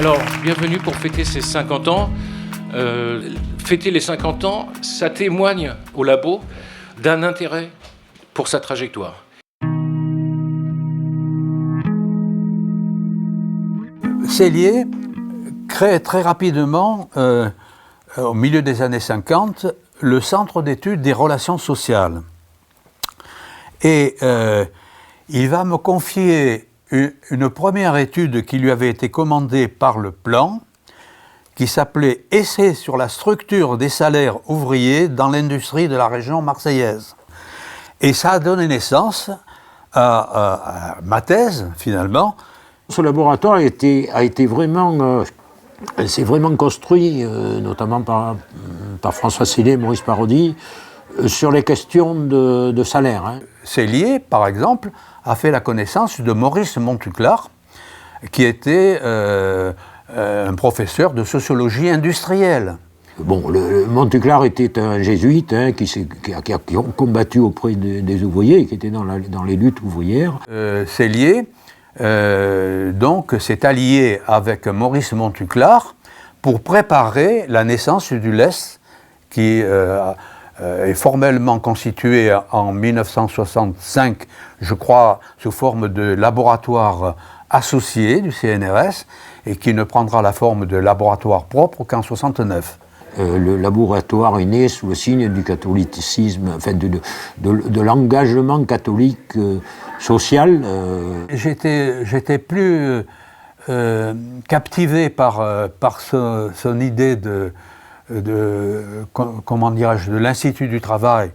Alors, bienvenue pour fêter ses 50 ans. Fêter les 50 ans, ça témoigne au labo d'un intérêt pour sa trajectoire. Cellier crée très rapidement, au milieu des années 50, le Centre d'études des relations sociales. Et il va me confier une première étude qui lui avait été commandée par le plan, qui s'appelait « Essai sur la structure des salaires ouvriers dans l'industrie de la région marseillaise ». Et ça a donné naissance à ma thèse, finalement. Ce laboratoire s'est vraiment construit, notamment par François Cellier et Maurice Parodi, sur les questions de salaire. Cellier, par exemple, a fait la connaissance de Maurice Montuclar, qui était un professeur de sociologie industrielle. Bon, Montuclar était un jésuite qui a combattu auprès des ouvriers, qui était dans les luttes ouvrières. Cellier, donc, s'est allié avec Maurice Montuclar pour préparer la naissance du LES, qui est formellement constitué en 1965, je crois, sous forme de laboratoire associé du CNRS, et qui ne prendra la forme de laboratoire propre qu'en 1969. Le laboratoire est né sous le signe du catholicisme, enfin de l'engagement catholique social. J'étais plus captivé par son idée de l'Institut du Travail,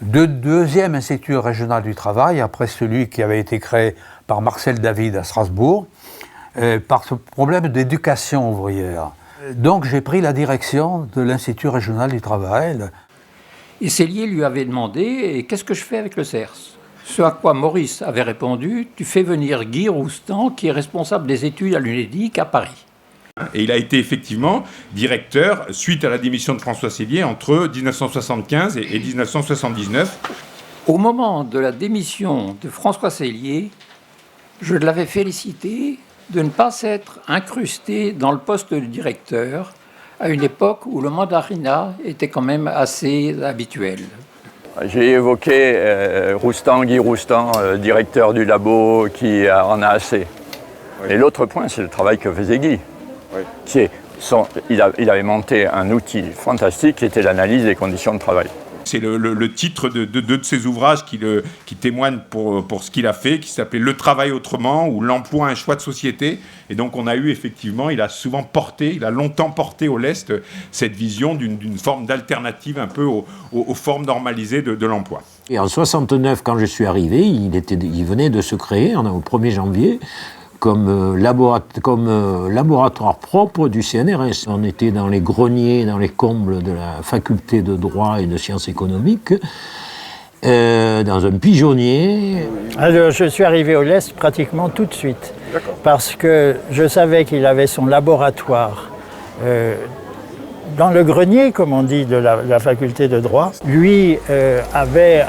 deuxième Institut régional du travail, après celui qui avait été créé par Marcel David à Strasbourg, par ce problème d'éducation ouvrière. Donc j'ai pris la direction de l'Institut régional du travail. Et Cellier lui avait demandé « Qu'est-ce que je fais avec le CERS ?» Ce à quoi Maurice avait répondu « Tu fais venir Guy Roustan, qui est responsable des études à l'UNEDIC à Paris. » Et il a été effectivement directeur, suite à la démission de François Cellier, entre 1975 et 1979. Au moment de la démission de François Cellier, je l'avais félicité de ne pas s'être incrusté dans le poste de directeur à une époque où le mandarinat était quand même assez habituel. J'ai évoqué Guy Roustan, directeur du labo, qui en a assez. Oui. Et l'autre point, c'est le travail que faisait Guy. Oui. Il avait monté un outil fantastique qui était l'analyse des conditions de travail. C'est le titre de deux de ses ouvrages qui témoignent pour ce qu'il a fait, qui s'appelait « Le travail autrement » ou « L'emploi, un choix de société ». Et donc on a eu effectivement, il a longtemps porté au lest cette vision d'une forme d'alternative un peu aux formes normalisées de l'emploi. Et en 1969, quand je suis arrivé, il venait de se créer, au 1er janvier, comme laboratoire propre du CNRS. On était dans les greniers, dans les combles de la faculté de droit et de sciences économiques, dans un pigeonnier. Alors, je suis arrivé au LES pratiquement tout de suite, parce que je savais qu'il avait son laboratoire dans le grenier, comme on dit, de la faculté de droit. Lui avait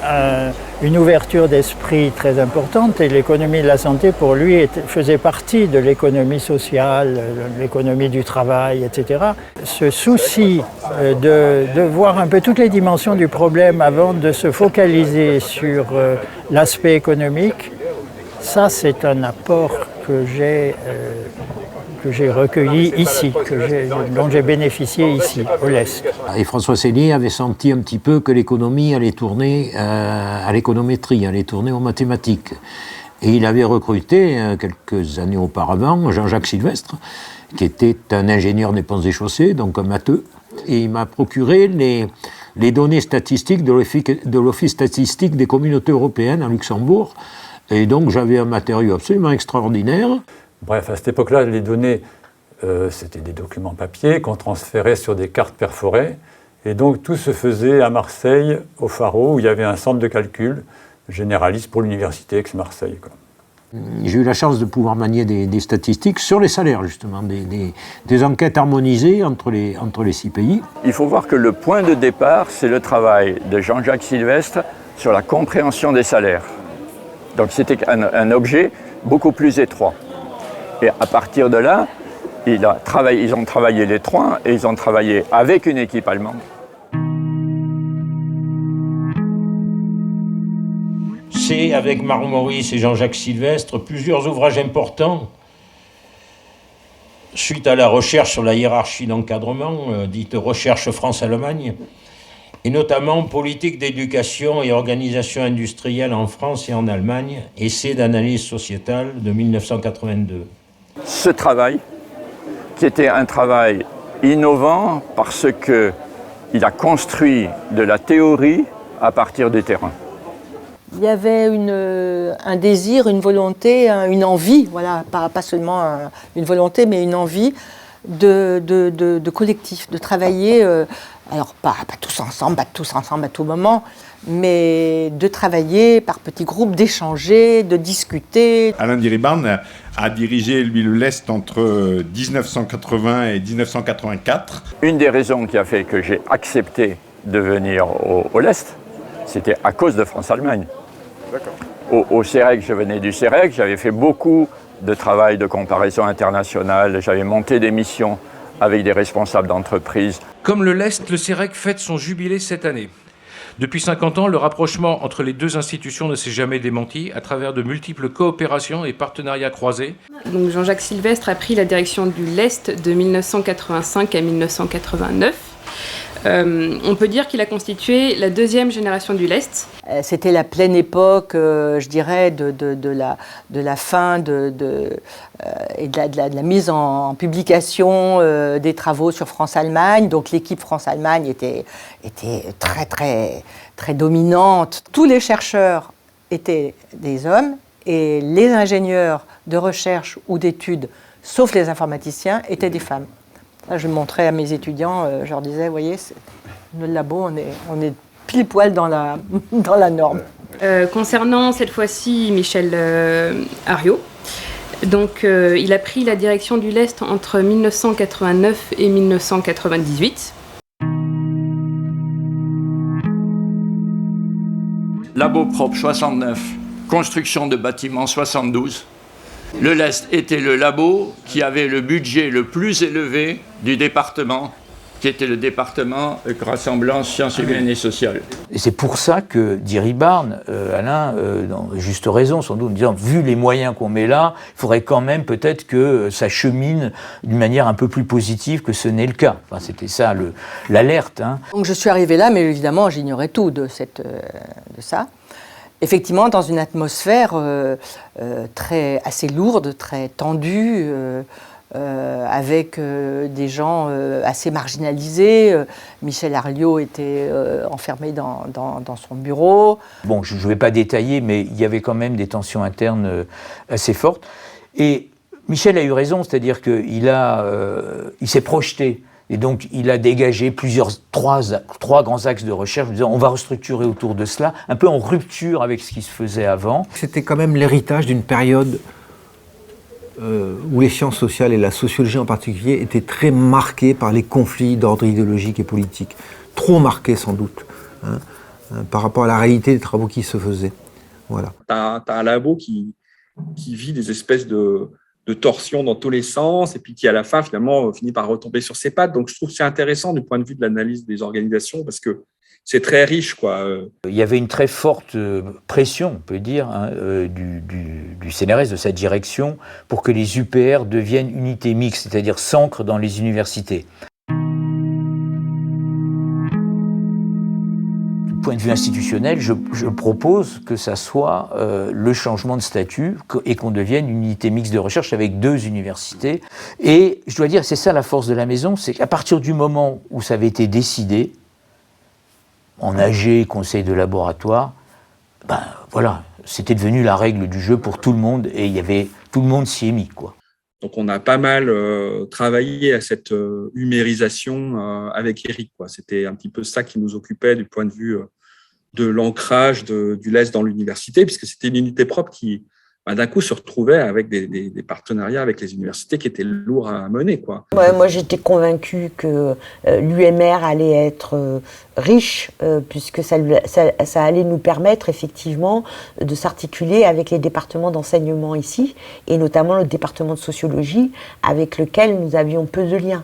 une ouverture d'esprit très importante et l'économie de la santé, pour lui, faisait partie de l'économie sociale, l'économie du travail, etc. Ce souci de voir un peu toutes les dimensions du problème avant de se focaliser sur l'aspect économique, ça, c'est un apport que j'ai recueilli ici, dont j'ai bénéficié ici, au LES. Et François Cellier avait senti un petit peu que l'économie allait tourner à l'économétrie, allait tourner aux mathématiques. Et il avait recruté, quelques années auparavant, Jean-Jacques Sylvestre, qui était un ingénieur des ponts et chaussées, donc un matheux. Et il m'a procuré les données statistiques de l'Office statistique des communautés européennes à Luxembourg. Et donc j'avais un matériau absolument extraordinaire. Bref, à cette époque-là, les données, c'était des documents papier qu'on transférait sur des cartes perforées. Et donc, tout se faisait à Marseille, au Pharo, où il y avait un centre de calcul généraliste pour l'université Aix-Marseille. J'ai eu la chance de pouvoir manier des statistiques sur les salaires, justement, des enquêtes harmonisées entre les 6 pays. Il faut voir que le point de départ, c'est le travail de Jean-Jacques Sylvestre sur la compréhension des salaires. Donc, c'était un objet beaucoup plus étroit. Et à partir de là, ils ont travaillé les trois et ils ont travaillé avec une équipe allemande. C'est, avec Marc Maurice et Jean-Jacques Sylvestre, plusieurs ouvrages importants suite à la recherche sur la hiérarchie d'encadrement, dite recherche France-Allemagne, et notamment politique d'éducation et organisation industrielle en France et en Allemagne, essai d'analyse sociétale de 1982. Ce travail, qui était un travail innovant parce qu'il a construit de la théorie à partir du terrain. Il y avait un désir, une volonté, une envie, voilà, pas seulement une volonté, mais une envie de collectif, de travailler, alors pas tous ensemble à tout moment, mais de travailler par petits groupes, d'échanger, de discuter. Alain Diribarne a dirigé, lui, le Lest entre 1980 et 1984. Une des raisons qui a fait que j'ai accepté de venir au Lest, c'était à cause de France-Allemagne. Au CEREC, je venais du CEREC, j'avais fait beaucoup de travail de comparaison internationale, j'avais monté des missions avec des responsables d'entreprises. Comme le Lest, le CEREC fête son jubilé cette année. Depuis 50 ans, le rapprochement entre les deux institutions ne s'est jamais démenti à travers de multiples coopérations et partenariats croisés. Donc Jean-Jacques Sylvestre a pris la direction du Lest de 1985 à 1989. On peut dire qu'il a constitué la deuxième génération du Lest. C'était la pleine époque, je dirais, de la fin et de la mise en publication des travaux sur France-Allemagne. Donc l'équipe France-Allemagne était très, très, très dominante. Tous les chercheurs étaient des hommes et les ingénieurs de recherche ou d'études, sauf les informaticiens, étaient des femmes. Là, je montrais à mes étudiants, je leur disais, vous voyez, le labo, on est pile poil dans la norme. Concernant cette fois-ci Michel Hariot, donc il a pris la direction du Lest entre 1989 et 1998. Labo propre 69, construction de bâtiments 72. Le Lest était le labo qui avait le budget le plus élevé du département, qui était le département rassemblant sciences humaines et sociales. Et c'est pour ça que Diribarne, Alain, dans juste raison sans doute, en disant, vu les moyens qu'on met là, il faudrait quand même peut-être que ça chemine d'une manière un peu plus positive que ce n'est le cas. Enfin, c'était ça l'alerte. Hein. Donc je suis arrivée là, mais évidemment j'ignorais tout de ça. Effectivement, dans une atmosphère assez lourde, très tendue, avec des gens assez marginalisés. Michel Hariot était enfermé dans son bureau. Bon, je ne vais pas détailler, mais il y avait quand même des tensions internes assez fortes. Et Michel a eu raison, c'est-à-dire qu'il s'est projeté. Et donc, il a dégagé trois grands axes de recherche, en disant on va restructurer autour de cela, un peu en rupture avec ce qui se faisait avant. C'était quand même l'héritage d'une période où les sciences sociales et la sociologie en particulier étaient très marquées par les conflits d'ordre idéologique et politique. Trop marqués sans doute, par rapport à la réalité des travaux qui se faisaient. Voilà. T'as un labo qui vit des espèces de torsion dans tous les sens et puis qui, à la fin, finalement, finit par retomber sur ses pattes. Donc, je trouve que c'est intéressant du point de vue de l'analyse des organisations parce que c'est très riche, quoi. Il y avait une très forte pression, on peut dire, du CNRS, de sa direction, pour que les UPR deviennent unités mixtes, c'est-à-dire s'ancrent dans les universités. Point de vue institutionnel, je propose que ça soit le changement de statut et qu'on devienne une unité mixte de recherche avec 2 universités. Et je dois dire, c'est ça la force de la maison, c'est qu'à partir du moment où ça avait été décidé, en AG, conseil de laboratoire, voilà, c'était devenu la règle du jeu pour tout le monde et tout le monde s'y est mis, quoi. Donc, on a pas mal travaillé à cette humérisation avec Eric, quoi. C'était un petit peu ça qui nous occupait du point de vue de l'ancrage du Lest dans l'université, puisque c'était une unité propre qui d'un coup se retrouvaient avec des partenariats avec les universités qui étaient lourds à mener, quoi. Ouais, moi, j'étais convaincue que l'UMR allait être riche, puisque ça allait nous permettre effectivement de s'articuler avec les départements d'enseignement ici, et notamment le département de sociologie, avec lequel nous avions peu de liens.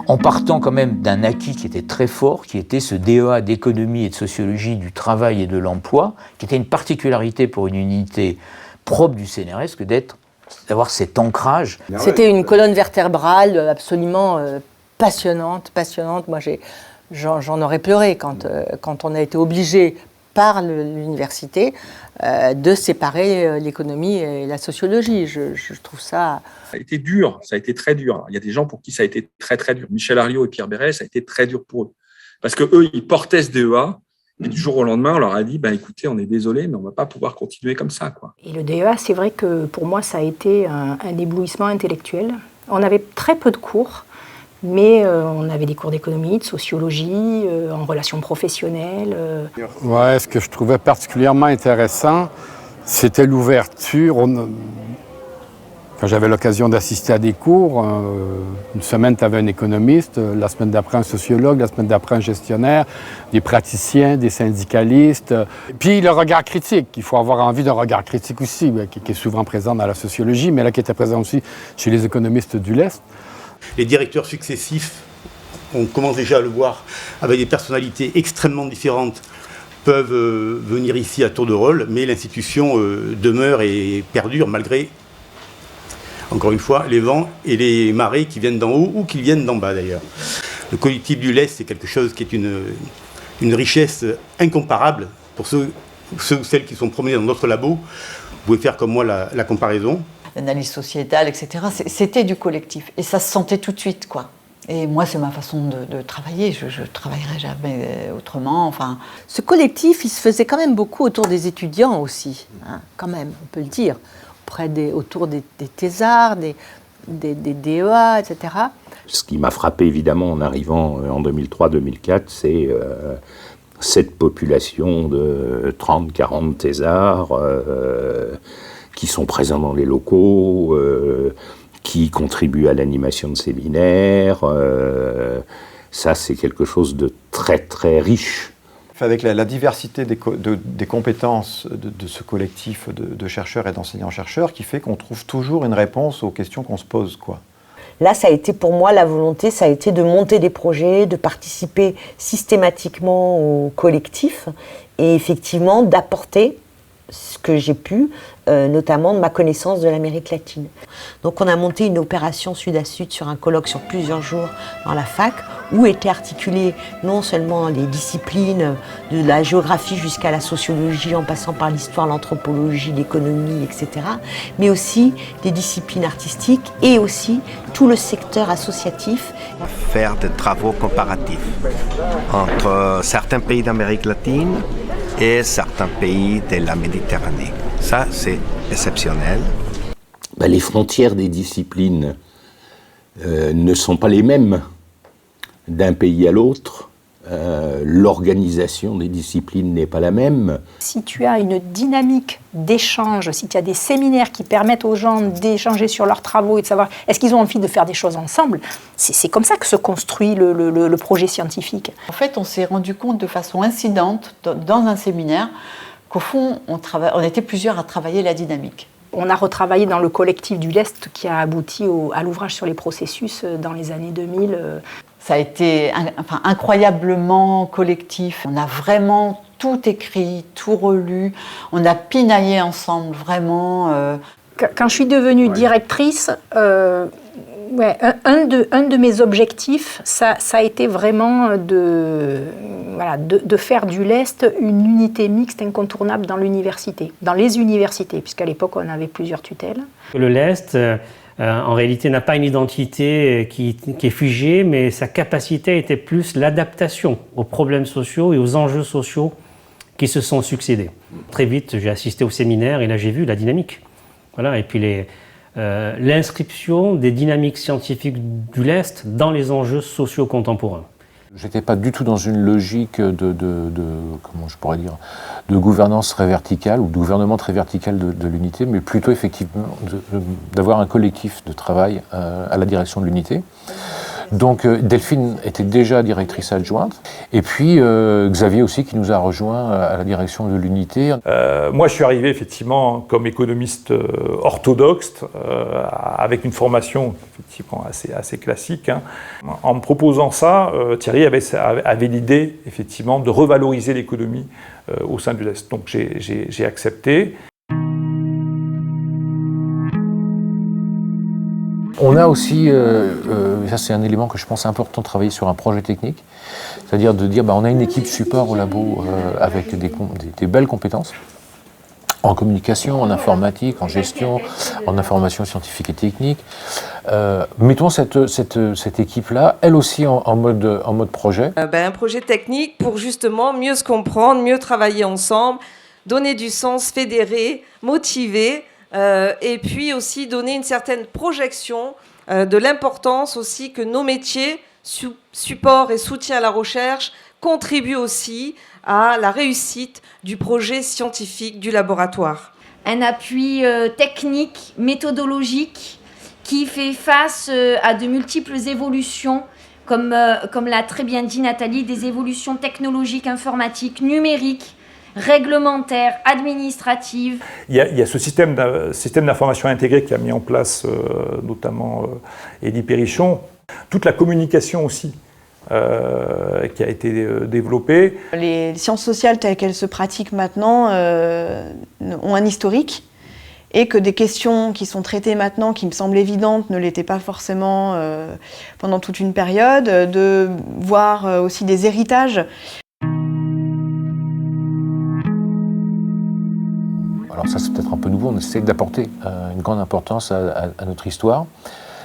En partant quand même d'un acquis qui était très fort, qui était ce DEA d'économie et de sociologie du travail et de l'emploi, qui était une particularité pour une unité propre du CNRS que d'avoir cet ancrage. C'était une colonne vertébrale absolument passionnante. Moi, j'en aurais pleuré quand on a été obligé par l'université de séparer l'économie et la sociologie. Je trouve ça... Ça a été dur, ça a été très dur. Il y a des gens pour qui ça a été très très dur. Michel Arliot et Pierre Béret, ça a été très dur pour eux. Parce qu'eux, ils portaient ce DEA, et du jour au lendemain, on leur a dit, écoutez, on est désolé, mais on ne va pas pouvoir continuer comme ça, quoi. Et le DEA, c'est vrai que pour moi, ça a été un éblouissement intellectuel. On avait très peu de cours, mais on avait des cours d'économie, de sociologie, en relations professionnelles. Ouais, ce que je trouvais particulièrement intéressant, c'était l'ouverture. Quand j'avais l'occasion d'assister à des cours, une semaine, tu avais un économiste, la semaine d'après un sociologue, la semaine d'après un gestionnaire, des praticiens, des syndicalistes. Puis le regard critique, il faut avoir envie d'un regard critique aussi, qui est souvent présent dans la sociologie, mais là qui était présent aussi chez les économistes du Lest. Les directeurs successifs, on commence déjà à le voir, avec des personnalités extrêmement différentes, peuvent venir ici à tour de rôle, mais l'institution demeure et perdure malgré, encore une fois, les vents et les marées qui viennent d'en haut ou qui viennent d'en bas d'ailleurs. Le collectif du Lest, c'est quelque chose qui est une richesse incomparable. Pour ceux ou celles qui sont promenés dans notre labo, vous pouvez faire comme moi la comparaison. L'analyse sociétale, etc., c'était du collectif. Et ça se sentait tout de suite, quoi. Et moi, c'est ma façon de travailler. Je ne travaillerai jamais autrement. Enfin. Ce collectif, il se faisait quand même beaucoup autour des étudiants aussi, hein, quand même, on peut le dire. Autour des thésards, des DEA, etc. Ce qui m'a frappé évidemment en arrivant en 2003-2004, c'est cette population de 30-40 thésards qui sont présents dans les locaux, qui contribuent à l'animation de séminaires. Ça, c'est quelque chose de très très riche. Avec la diversité des compétences de ce collectif de chercheurs et d'enseignants-chercheurs qui fait qu'on trouve toujours une réponse aux questions qu'on se pose, quoi. Là, ça a été pour moi la volonté, ça a été de monter des projets, de participer systématiquement au collectif et effectivement d'apporter ce que j'ai pu, notamment de ma connaissance de l'Amérique latine. Donc on a monté une opération Sud à Sud sur un colloque sur plusieurs jours dans la fac, où étaient articulées non seulement les disciplines de la géographie jusqu'à la sociologie, en passant par l'histoire, l'anthropologie, l'économie, etc., mais aussi des disciplines artistiques et aussi tout le secteur associatif. Faire des travaux comparatifs entre certains pays d'Amérique latine et certains pays de la Méditerranée. Ça, c'est exceptionnel. Les frontières des disciplines ne sont pas les mêmes d'un pays à l'autre. L'organisation des disciplines n'est pas la même. Si tu as une dynamique d'échange, si tu as des séminaires qui permettent aux gens d'échanger sur leurs travaux et de savoir est-ce qu'ils ont envie de faire des choses ensemble, c'est comme ça que se construit le projet scientifique. En fait, on s'est rendu compte de façon incidente dans un séminaire qu'au fond, on était plusieurs à travailler la dynamique. On a retravaillé dans le collectif du Lest qui a abouti à l'ouvrage sur les processus dans les années 2000. Ça a été incroyablement collectif. On a vraiment tout écrit, tout relu. On a pinaillé ensemble, vraiment. Quand je suis devenue directrice, un de mes objectifs, ça a été vraiment de faire du Lest une unité mixte incontournable dans les universités, puisqu'à l'époque, on avait plusieurs tutelles. Le Lest, en réalité, n'a pas une identité qui est figée, mais sa capacité était plus l'adaptation aux problèmes sociaux et aux enjeux sociaux qui se sont succédés. Très vite, j'ai assisté au séminaire et là, j'ai vu la dynamique. Voilà, et puis l'inscription des dynamiques scientifiques du Lest dans les enjeux sociaux contemporains. J'étais pas du tout dans une logique comment je pourrais dire, de gouvernance très verticale ou de gouvernement très vertical de l'unité, mais plutôt effectivement d'avoir un collectif de travail à la direction de l'unité. Donc Delphine était déjà directrice adjointe, et puis Xavier aussi qui nous a rejoint à la direction de l'unité. Moi je suis arrivé effectivement comme économiste orthodoxe, avec une formation effectivement assez classique. Hein. En me proposant ça, Thierry avait l'idée effectivement de revaloriser l'économie au sein de l'Est. Donc j'ai accepté. On a aussi, ça c'est un élément que je pense important, de travailler sur un projet technique, c'est-à-dire de dire on a une équipe support au labo avec des belles compétences en communication, en informatique, en gestion, en information scientifique et technique. Mettons cette équipe-là, elle aussi en mode projet. Un projet technique pour justement mieux se comprendre, mieux travailler ensemble, donner du sens, fédérer, motiver. Et puis aussi donner une certaine projection de l'importance aussi que nos métiers, support et soutien à la recherche, contribuent aussi à la réussite du projet scientifique du laboratoire. Un appui technique, méthodologique, qui fait face à de multiples évolutions, comme l'a très bien dit Nathalie, des évolutions technologiques, informatiques, numériques, réglementaire, administrative. Il y a ce système d'information intégré qui a mis en place notamment Élie Perrichon. Toute la communication aussi qui a été développée. Les sciences sociales telles qu'elles se pratiquent maintenant ont un historique, et que des questions qui sont traitées maintenant, qui me semblent évidentes, ne l'étaient pas forcément pendant toute une période, de voir aussi des héritages. Alors ça c'est peut-être un peu nouveau, on essaie d'apporter une grande importance à notre histoire.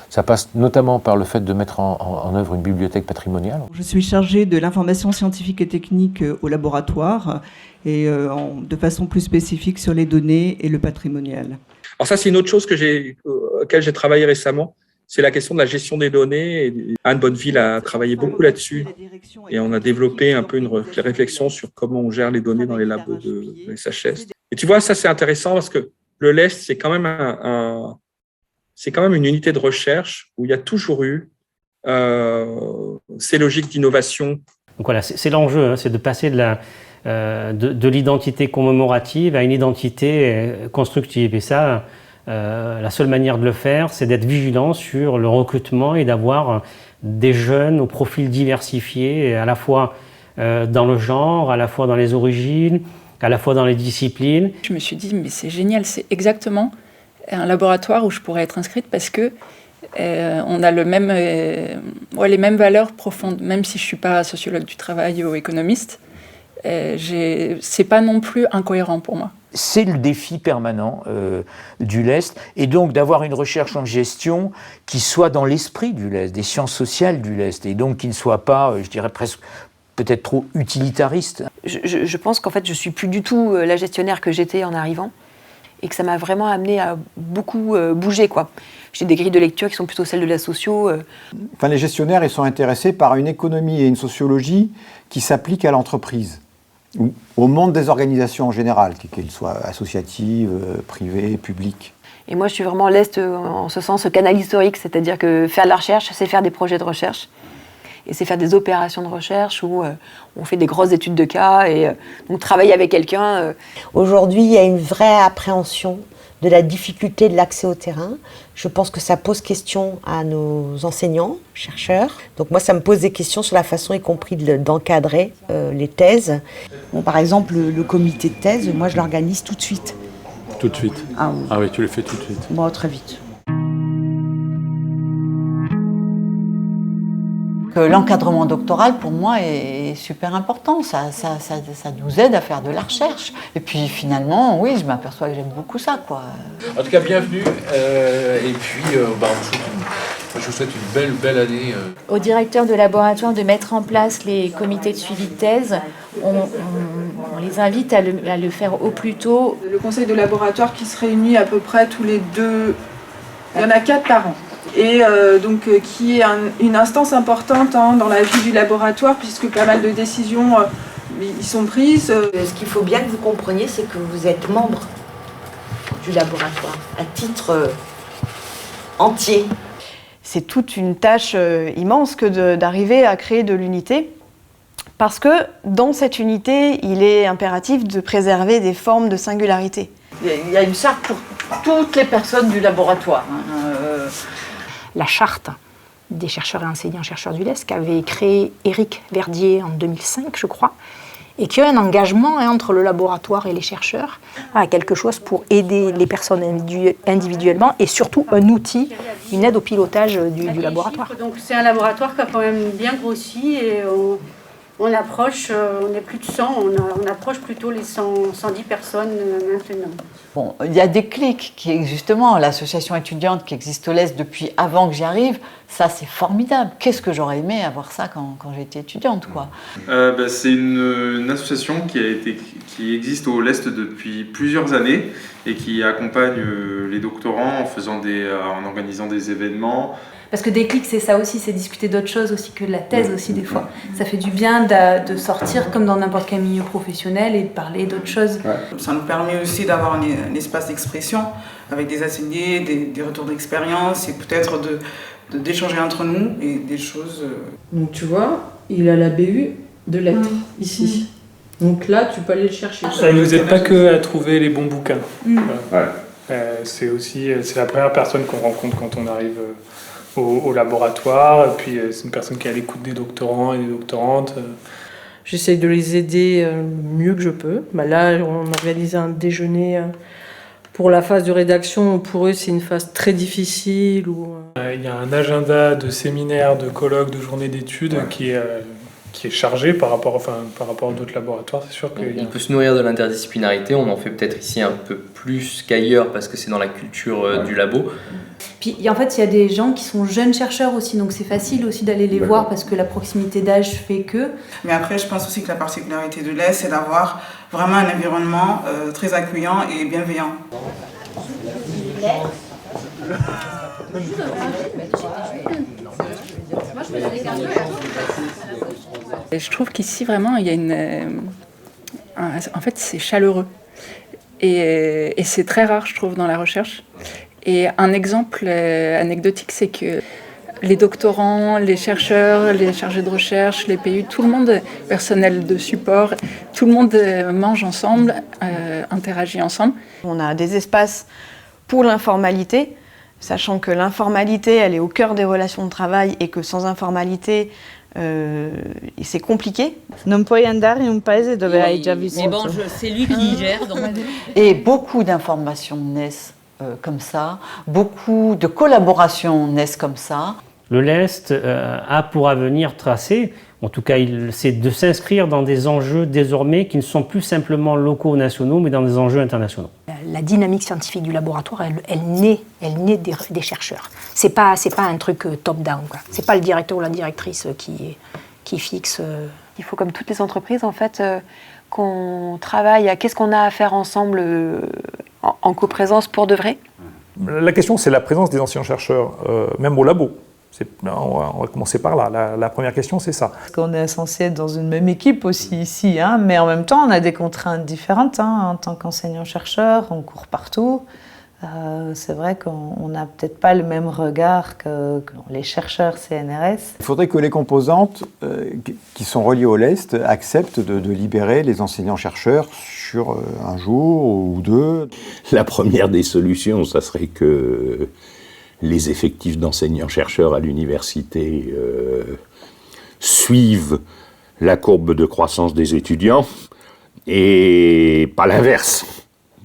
Ça passe notamment par le fait de mettre en œuvre une bibliothèque patrimoniale. Je suis chargée de l'information scientifique et technique au laboratoire et de façon plus spécifique sur les données et le patrimonial. Alors ça c'est une autre chose auquel j'ai travaillé récemment, c'est la question de la gestion des données. Et Anne Bonneville a travaillé beaucoup là-dessus et on a développé un peu une réflexion sur comment on gère les données dans les labos de SHS. Et tu vois, ça c'est intéressant parce que le LEST, c'est quand même une unité de recherche où il y a toujours eu ces logiques d'innovation. Donc voilà, c'est l'enjeu, hein, c'est de passer de l'identité commémorative à une identité constructive. Et ça, la seule manière de le faire, c'est d'être vigilant sur le recrutement et d'avoir des jeunes au profil diversifié, à la fois dans le genre, à la fois dans les origines, à la fois dans les disciplines. Je me suis dit, mais c'est génial, c'est exactement un laboratoire où je pourrais être inscrite parce que on a les mêmes valeurs profondes, même si je ne suis pas sociologue du travail ou économiste. C'est pas non plus incohérent pour moi. C'est le défi permanent du LEST, et donc d'avoir une recherche en gestion qui soit dans l'esprit du LEST, des sciences sociales du LEST, et donc qui ne soit pas, je dirais presque, peut-être trop utilitariste. Je pense qu'en fait, je ne suis plus du tout la gestionnaire que j'étais en arrivant, et que ça m'a vraiment amené à beaucoup bouger, quoi. J'ai des grilles de lecture qui sont plutôt celles de la socio. Enfin, les gestionnaires, ils sont intéressés par une économie et une sociologie qui s'appliquent à l'entreprise, ou au monde des organisations en général, qu'elles soient associatives, privées, publiques. Et moi, je suis vraiment l'Est en ce sens canal historique, c'est-à-dire que faire de la recherche, c'est faire des projets de recherche. Et c'est faire des opérations de recherche où on fait des grosses études de cas et donc travailler avec quelqu'un. Aujourd'hui, il y a une vraie appréhension de la difficulté de l'accès au terrain. Je pense que ça pose question à nos enseignants, chercheurs. Donc moi, ça me pose des questions sur la façon, y compris d'encadrer les thèses. Bon, par exemple, le comité de thèse, moi, je l'organise tout de suite. Tout de suite. Ah oui. Ah oui, tu le fais tout de suite. Bon, très vite. L'encadrement doctoral, pour moi, est super important. Ça nous aide à faire de la recherche. Et puis, finalement, oui, je m'aperçois que j'aime beaucoup ça, quoi. En tout cas, bienvenue. Et puis, je vous souhaite une belle année. Au directeur de laboratoire de mettre en place les comités de suivi de thèse. On les invite à le faire au plus tôt. Le conseil de laboratoire qui se réunit à peu près tous les 2... Il y en a 4 par an. et qui est une instance importante dans la vie du laboratoire puisque pas mal de décisions y sont prises. Ce qu'il faut bien que vous compreniez, c'est que vous êtes membre du laboratoire à titre entier. C'est toute une tâche immense que d'arriver à créer de l'unité parce que dans cette unité, il est impératif de préserver des formes de singularité. Il y a une charte pour toutes les personnes du laboratoire. La charte des chercheurs et enseignants-chercheurs du LES qu'avait créé Éric Verdier en 2005, je crois, et qui a un engagement entre le laboratoire et les chercheurs à quelque chose pour aider les personnes individuellement et surtout un outil, une aide au pilotage du laboratoire. Donc c'est un laboratoire qui a quand même bien grossi et on approche, on est plus de 100, on approche plutôt les 110 personnes maintenant. Bon, il y a des clics qui existent justement, l'association étudiante qui existe au LES depuis avant que j'y arrive, ça c'est formidable. Qu'est-ce que j'aurais aimé avoir ça quand j'étais étudiante, quoi. C'est une association qui existe au LES depuis plusieurs années et qui accompagne les doctorants en organisant des événements. Parce que Déclic, c'est ça aussi, c'est discuter d'autres choses aussi que de la thèse aussi des fois. Ça fait du bien de sortir comme dans n'importe quel milieu professionnel et de parler d'autres choses. Ça nous permet aussi d'avoir un espace d'expression avec des ateliers, des retours d'expérience et peut-être d'échanger entre nous et des choses... Donc tu vois, il a la BU de lettres ici. Donc là, tu peux aller le chercher. Ça ne nous aide pas que à trouver les bons bouquins. Voilà. C'est la première personne qu'on rencontre quand on arrive au laboratoire. Et puis c'est une personne qui est à l'écoute des doctorants et des doctorantes. J'essaye de les aider mieux que je peux. Là, on organise un déjeuner pour la phase de rédaction. Pour eux, c'est une phase très difficile. Il y a un agenda de séminaires, de colloques, de journées d'études qui est chargé par rapport à d'autres laboratoires. C'est sûr qu'il peut se nourrir de l'interdisciplinarité. On en fait peut-être ici un peu plus qu'ailleurs parce que c'est dans la culture du labo. Puis en fait, il y a des gens qui sont jeunes chercheurs aussi, donc c'est facile aussi d'aller les voir parce que la proximité d'âge fait que... Mais après, je pense aussi que la particularité de l'ES, c'est d'avoir vraiment un environnement très accueillant et bienveillant. Je trouve qu'ici, vraiment, il y a en fait, c'est chaleureux. Et c'est très rare, je trouve, dans la recherche. Et un exemple anecdotique, c'est que les doctorants, les chercheurs, les chargés de recherche, les PU, tout le monde, personnel de support, tout le monde mange ensemble, interagit ensemble. On a des espaces pour l'informalité, sachant que l'informalité, elle est au cœur des relations de travail et que sans informalité, c'est compliqué. Non puoi andare in un paese dove hai già vissuto. Mais bon, c'est lui qui gère. Donc. Et beaucoup d'informations naissent comme ça, beaucoup de collaborations naissent comme ça. Le LEST a pour avenir tracé, en tout cas, c'est de s'inscrire dans des enjeux désormais qui ne sont plus simplement locaux ou nationaux, mais dans des enjeux internationaux. La dynamique scientifique du laboratoire, elle naît des chercheurs. C'est pas un truc top-down. C'est pas le directeur ou la directrice qui fixe. Il faut, comme toutes les entreprises, en fait, qu'on travaille à qu'est-ce qu'on a à faire ensemble en coprésence pour de vrai. La question, c'est la présence des enseignants-chercheurs, même au labo. On va commencer par là. La première question, c'est ça. Parce qu'on est censé être dans une même équipe aussi ici, mais en même temps, on a des contraintes différentes. En tant qu'enseignant-chercheur, on court partout. C'est vrai qu'on n'a peut-être pas le même regard que les chercheurs CNRS. Il faudrait que les composantes qui sont reliées au LEST acceptent de libérer les enseignants-chercheurs sur un jour ou deux. La première des solutions, ça serait que les effectifs d'enseignants-chercheurs à l'université suivent la courbe de croissance des étudiants et pas l'inverse.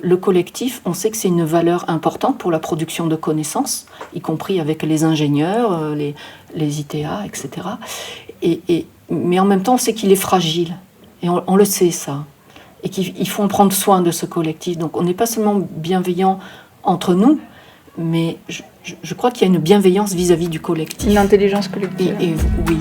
Le collectif, on sait que c'est une valeur importante pour la production de connaissances, y compris avec les ingénieurs, les ITA, etc. Mais en même temps, on sait qu'il est fragile. Et on le sait, ça. Et qu'il faut en prendre soin de ce collectif. Donc on n'est pas seulement bienveillant entre nous, mais je crois qu'il y a une bienveillance vis-à-vis du collectif. Une intelligence collective. Oui.